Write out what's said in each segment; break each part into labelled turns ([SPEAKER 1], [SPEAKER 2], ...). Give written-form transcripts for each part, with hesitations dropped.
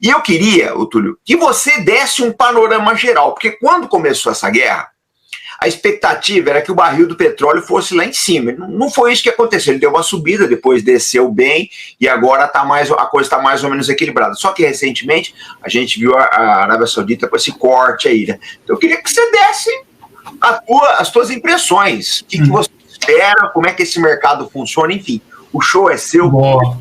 [SPEAKER 1] E eu queria, Túlio, que você desse um panorama geral, porque quando começou essa guerra, a expectativa era que o barril do petróleo fosse lá em cima. Não foi isso que aconteceu. Ele deu uma subida, depois desceu bem e agora a coisa está mais ou menos equilibrada. Só que recentemente a gente viu a Arábia Saudita com esse corte aí, né? Então eu queria que você desse as tuas impressões. O que você espera, como é que esse mercado funciona, enfim. O show é seu.
[SPEAKER 2] Boa.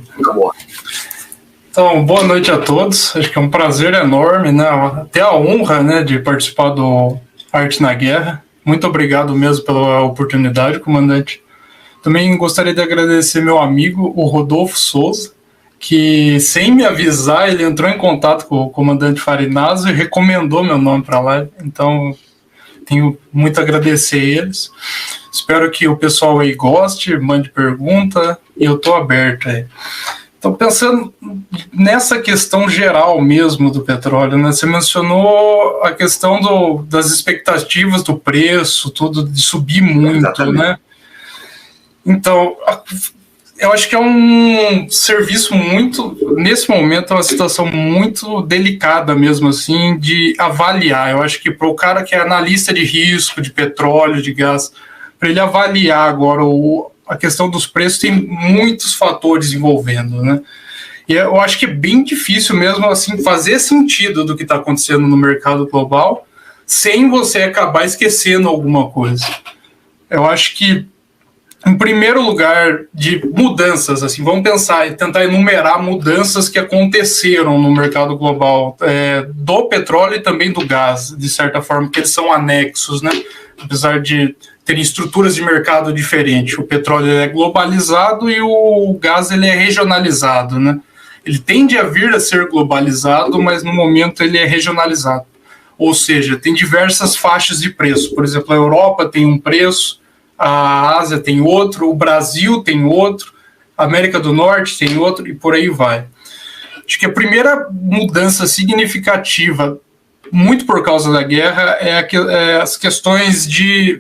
[SPEAKER 2] Então, boa noite a todos. Acho que é um prazer enorme, né? Até a honra, né, de participar do Arte na Guerra. Muito obrigado mesmo pela oportunidade, comandante. Também gostaria de agradecer meu amigo, o Rodolfo Souza, que, sem me avisar, ele entrou em contato com o comandante Farinazo e recomendou meu nome para lá. Então, tenho muito a agradecer a eles. Espero que o pessoal aí goste, mande pergunta, e eu estou aberto aí. Então, pensando nessa questão geral mesmo do petróleo, né? Você mencionou a questão das expectativas do preço, tudo de subir muito, exatamente, né? Então, eu acho que é um serviço muito, nesse momento, é uma situação muito delicada mesmo, assim, de avaliar. Eu acho que para o cara que é analista de risco, de petróleo, de gás, para ele avaliar agora a questão dos preços, tem muitos fatores envolvendo, né? E eu acho que é bem difícil mesmo, assim, fazer sentido do que está acontecendo no mercado global sem você acabar esquecendo alguma coisa. Eu acho que, em primeiro lugar, de mudanças, assim, vamos pensar e tentar enumerar mudanças que aconteceram no mercado global, do petróleo e também do gás, de certa forma, que eles são anexos, né? Apesar de terem estruturas de mercado diferentes. O petróleo é globalizado e o gás ele é regionalizado, né? Ele tende a vir a ser globalizado, mas no momento ele é regionalizado. Ou seja, tem diversas faixas de preço. Por exemplo, a Europa tem um preço, a Ásia tem outro, o Brasil tem outro, a América do Norte tem outro e por aí vai. Acho que a primeira mudança significativa, muito por causa da guerra, é as questões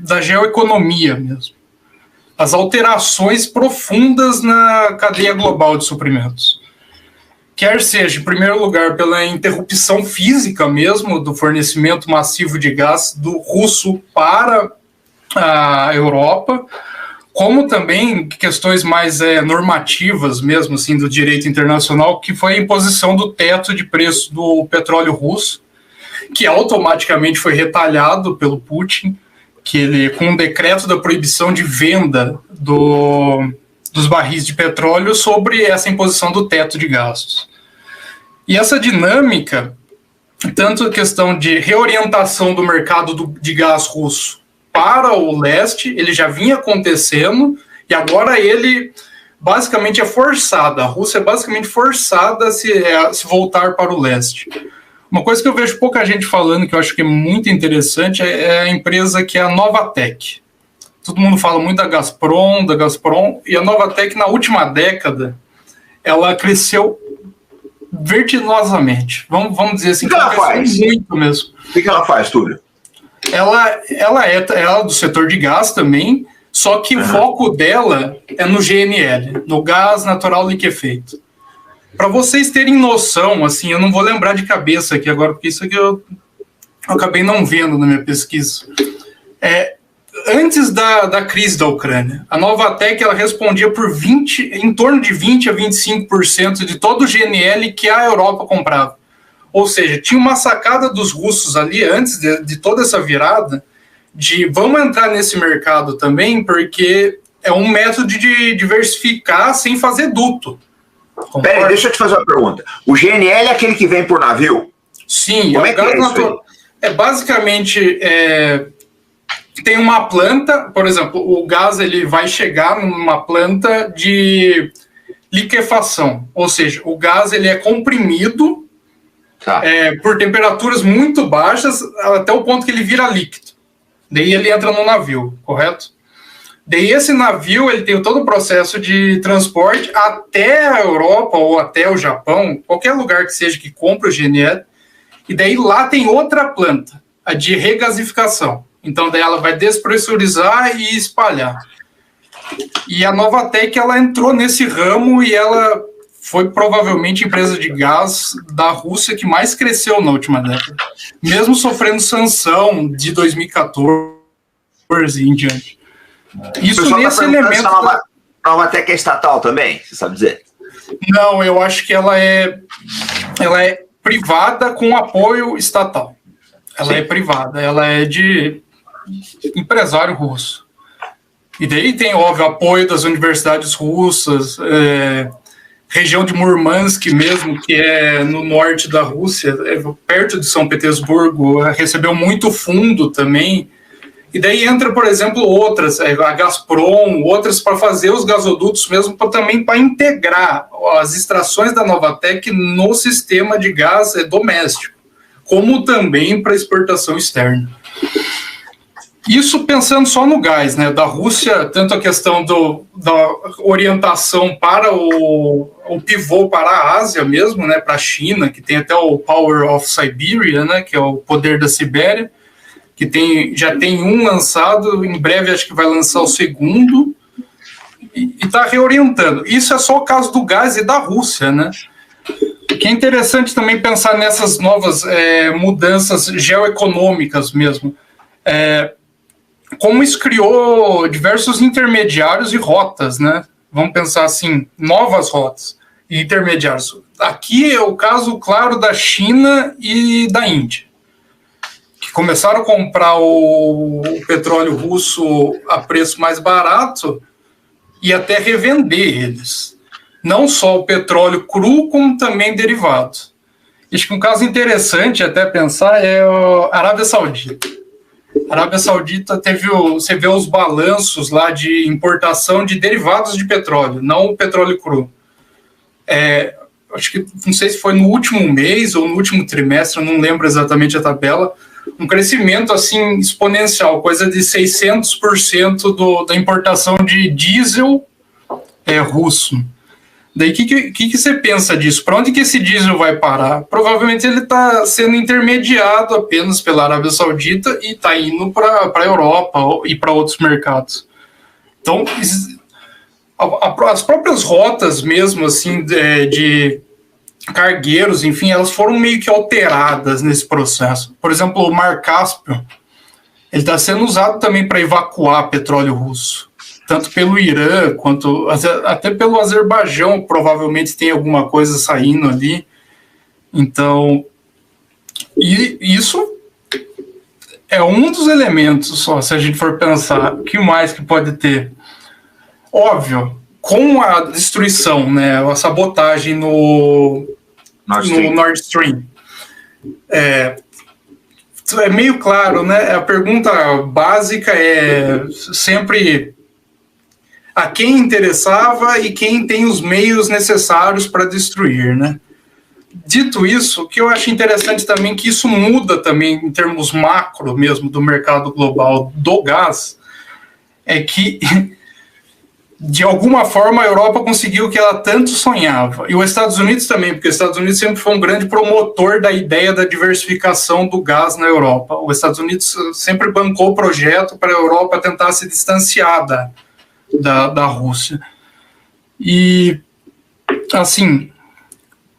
[SPEAKER 2] da geoeconomia mesmo. As alterações profundas na cadeia global de suprimentos. Quer seja, em primeiro lugar, pela interrupção física mesmo do fornecimento massivo de gás do russo para a Europa, como também questões mais normativas mesmo, assim, do direito internacional, que foi a imposição do teto de preço do petróleo russo, que automaticamente foi retalhado pelo Putin, que ele, com um decreto da proibição de venda dos barris de petróleo sobre essa imposição do teto de gastos. E essa dinâmica, tanto a questão de reorientação do mercado de gás russo para o leste, ele já vinha acontecendo, e agora ele basicamente é forçada, a Rússia é basicamente forçada a se voltar para o leste. Uma coisa que eu vejo pouca gente falando, que eu acho que é muito interessante, é a empresa que é a Novatek. Todo mundo fala muito da Gazprom, e a Novatek, na última década, ela cresceu vertiginosamente. Vamos dizer assim,
[SPEAKER 1] que ela faz?
[SPEAKER 2] Muito mesmo.
[SPEAKER 1] O que ela faz, Túlio?
[SPEAKER 2] Ela é do setor de gás também, só que o foco dela é no GNL, no gás natural liquefeito. Para vocês terem noção, assim, eu não vou lembrar de cabeça aqui agora, porque isso aqui eu acabei não vendo na minha pesquisa. Antes da crise da Ucrânia, a Novatek ela respondia por em torno de 20% a 25% de todo o GNL que a Europa comprava. Ou seja, tinha uma sacada dos russos ali, antes de toda essa virada, de vamos entrar nesse mercado também, porque é um método de diversificar sem fazer duto.
[SPEAKER 1] Peraí, deixa eu te fazer uma pergunta. O GNL é aquele que vem por navio?
[SPEAKER 2] Sim.
[SPEAKER 1] Como é que é isso aí?
[SPEAKER 2] Basicamente, tem uma planta, por exemplo, o gás ele vai chegar numa planta de liquefação, ou seja, o gás ele é comprimido por temperaturas muito baixas até o ponto que ele vira líquido. Daí ele entra no navio, correto? Daí esse navio ele tem todo o processo de transporte até a Europa ou até o Japão, qualquer lugar que seja que compre o GNL, e daí lá tem outra planta, a de regasificação. Então daí ela vai despressurizar e espalhar. E a Novatek ela entrou nesse ramo e ela foi provavelmente a empresa de gás da Rússia que mais cresceu na última década, mesmo sofrendo sanção de 2014 em diante. Isso nesse elemento...
[SPEAKER 1] A Novatek é estatal também, você sabe dizer?
[SPEAKER 2] Não, eu acho que ela é privada com apoio estatal. Ela é privada, ela é de empresário russo. E daí tem, óbvio, apoio das universidades russas, região de Murmansk mesmo, que é no norte da Rússia, perto de São Petersburgo, recebeu muito fundo também. E daí entra, por exemplo, outras, a Gazprom, outras para fazer os gasodutos mesmo, também para integrar as extrações da Novatek no sistema de gás doméstico, como também para exportação externa. Isso pensando só no gás, né? Da Rússia, tanto a questão da orientação para o pivô para a Ásia mesmo, né? Para a China, que tem até o Power of Siberia, né? Que é o poder da Sibéria, que já tem um lançado, em breve acho que vai lançar o segundo, e está reorientando. Isso é só o caso do gás e da Rússia, né? Que é interessante também pensar nessas novas mudanças geoeconômicas mesmo. Como isso criou diversos intermediários e rotas, né? Vamos pensar assim, novas rotas e intermediários. Aqui é o caso claro da China e da Índia, que começaram a comprar o petróleo russo a preço mais barato e até revender eles. Não só o petróleo cru, como também derivados. Acho que um caso interessante até pensar é a Arábia Saudita. A Arábia Saudita você vê os balanços lá de importação de derivados de petróleo, não o petróleo cru. Acho que, não sei se foi no último mês ou no último trimestre, eu não lembro exatamente a tabela, um crescimento assim exponencial, coisa de 600% da importação de diesel russo. Daí, o que você pensa disso? Para onde que esse diesel vai parar? Provavelmente ele está sendo intermediado apenas pela Arábia Saudita e está indo para a Europa e para outros mercados. Então, as próprias rotas mesmo, assim, de cargueiros, enfim, elas foram meio que alteradas nesse processo. Por exemplo, o Mar Cáspio, ele está sendo usado também para evacuar petróleo russo, tanto pelo Irã, quanto até pelo Azerbaijão, provavelmente tem alguma coisa saindo ali. Então, e isso é um dos elementos só, se a gente for pensar, o que mais que pode ter? Óbvio, com a destruição, né, a sabotagem no Nord Stream, é meio claro, né? A pergunta básica é sempre a quem interessava e quem tem os meios necessários para destruir, né? Dito isso, o que eu acho interessante também, que isso muda também em termos macro mesmo do mercado global do gás, é que de alguma forma a Europa conseguiu o que ela tanto sonhava, e os Estados Unidos também, porque os Estados Unidos sempre foi um grande promotor da ideia da diversificação do gás na Europa. Os Estados Unidos sempre bancou o projeto para a Europa tentar se distanciar da Rússia. E, assim,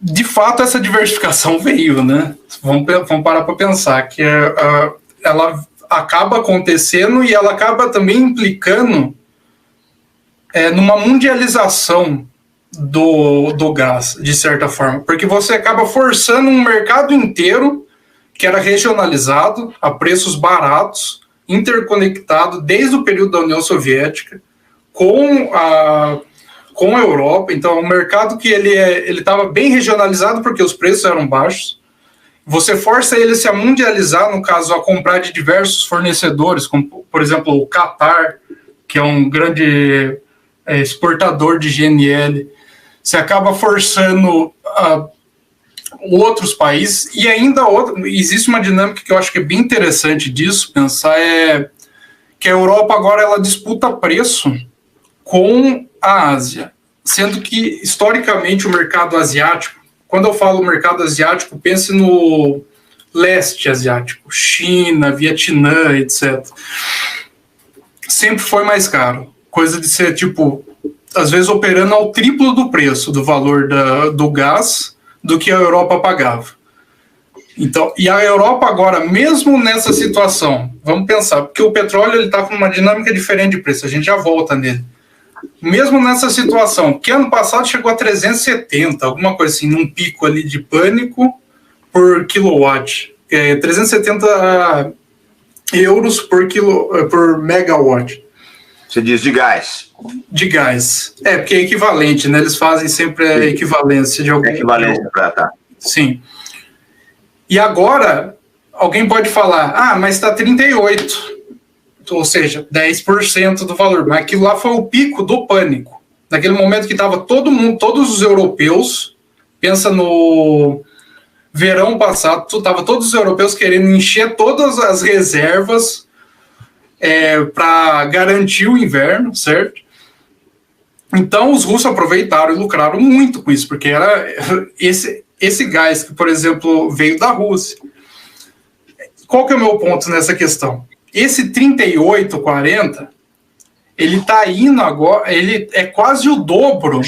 [SPEAKER 2] de fato essa diversificação veio, né? Vamos parar para pensar que ela acaba acontecendo e ela acaba também implicando numa mundialização do gás, de certa forma, porque você acaba forçando um mercado inteiro que era regionalizado, a preços baratos, interconectado desde o período da União Soviética com a Europa. Então, um mercado que ele estava bem regionalizado porque os preços eram baixos. Você força ele a se mundializar, no caso, a comprar de diversos fornecedores, como, por exemplo, o Qatar, que é um grande exportador de GNL. Você acaba forçando outros países, e ainda existe uma dinâmica que eu acho que é bem interessante disso, pensar, que a Europa agora ela disputa preço com a Ásia, sendo que, historicamente, o mercado asiático, quando eu falo mercado asiático, pense no leste asiático, China, Vietnã, etc. Sempre foi mais caro. Coisa de ser, tipo, às vezes operando ao triplo do preço do valor do gás do que a Europa pagava. Então, e a Europa agora, mesmo nessa situação, vamos pensar, porque o petróleo está com uma dinâmica diferente de preço, a gente já volta nele. Mesmo nessa situação, que ano passado chegou a 370, alguma coisa assim, num pico ali de pânico por kilowatt, 370 euros por megawatt.
[SPEAKER 1] Você diz de gás.
[SPEAKER 2] De gás. Porque é equivalente, né? Eles fazem sempre a equivalência de algum...
[SPEAKER 1] Equivalência para tá.
[SPEAKER 2] Sim. E agora, alguém pode falar, mas está 38, ou seja, 10% do valor. Mas aquilo lá foi o pico do pânico. Naquele momento que estava todo mundo, todos os europeus, pensa no verão passado, estava todos os europeus querendo encher todas as reservas para garantir o inverno, certo? Então os russos aproveitaram e lucraram muito com isso, porque era esse gás que, por exemplo, veio da Rússia. Qual que é o meu ponto nessa questão? Esse 38, 40, ele está indo agora, ele é quase o dobro,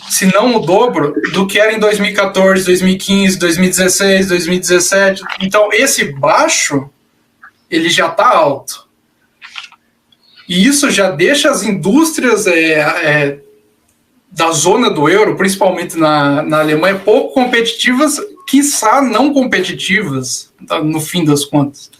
[SPEAKER 2] se não o dobro, do que era em 2014, 2015, 2016, 2017. Então esse baixo, ele já está alto. E isso já deixa as indústrias da zona do euro, principalmente na Alemanha, pouco competitivas, quiçá não competitivas, no fim das contas.